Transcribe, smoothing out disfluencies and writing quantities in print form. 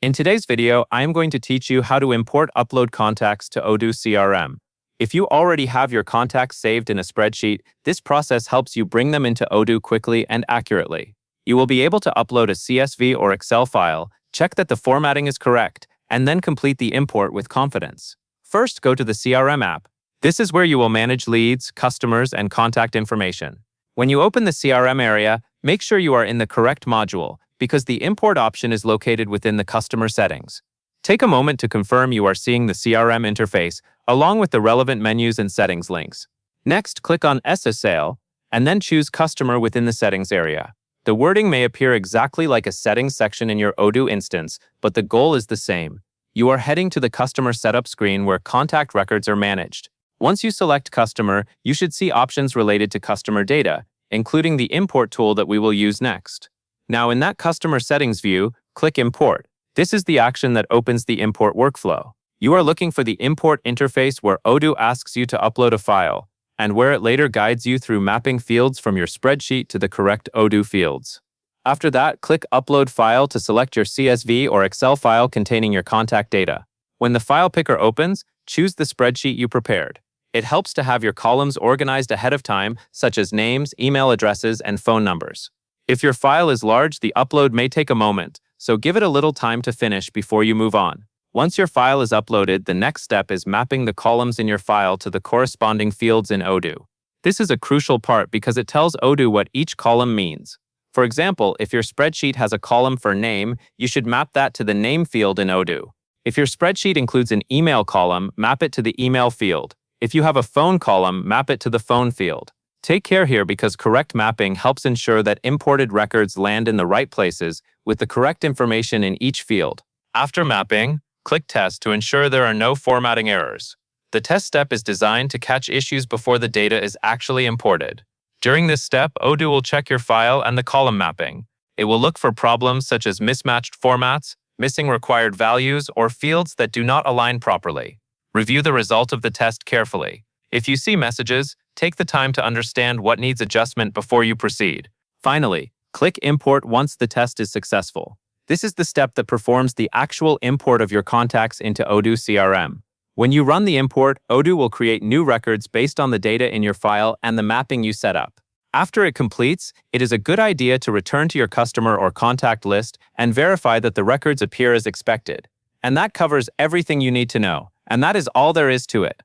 In today's video, I am going to teach you how to upload contacts to Odoo CRM. If you already have your contacts saved in a spreadsheet, this process helps you bring them into Odoo quickly and accurately. You will be able to upload a CSV or Excel file, check that the formatting is correct, and then complete the import with confidence. First, go to the CRM app. This is where you will manage leads, customers, and contact information. When you open the CRM area, make sure you are in the correct module, because the import option is located within the customer settings. Take a moment to confirm you are seeing the CRM interface, along with the relevant menus and settings links. Next, click on SSL, and then choose Customer within the settings area. The wording may appear exactly like a settings section in your Odoo instance, but the goal is the same. You are heading to the Customer Setup screen where contact records are managed. Once you select Customer, you should see options related to customer data, including the import tool that we will use next. Now, in that Customer Settings view, click Import. This is the action that opens the import workflow. You are looking for the import interface where Odoo asks you to upload a file, and where it later guides you through mapping fields from your spreadsheet to the correct Odoo fields. After that, click Upload File to select your CSV or Excel file containing your contact data. When the file picker opens, choose the spreadsheet you prepared. It helps to have your columns organized ahead of time, such as names, email addresses, and phone numbers. If your file is large, the upload may take a moment, so give it a little time to finish before you move on. Once your file is uploaded, the next step is mapping the columns in your file to the corresponding fields in Odoo. This is a crucial part because it tells Odoo what each column means. For example, if your spreadsheet has a column for name, you should map that to the name field in Odoo. If your spreadsheet includes an email column, map it to the email field. If you have a phone column, map it to the phone field. Take care here because correct mapping helps ensure that imported records land in the right places with the correct information in each field. After mapping, click Test to ensure there are no formatting errors. The test step is designed to catch issues before the data is actually imported. During this step, Odoo will check your file and the column mapping. It will look for problems such as mismatched formats, missing required values, or fields that do not align properly. Review the result of the test carefully. If you see messages, take the time to understand what needs adjustment before you proceed. Finally, click Import once the test is successful. This is the step that performs the actual import of your contacts into Odoo CRM. When you run the import, Odoo will create new records based on the data in your file and the mapping you set up. After it completes, it is a good idea to return to your customer or contact list and verify that the records appear as expected. And that covers everything you need to know. And that is all there is to it.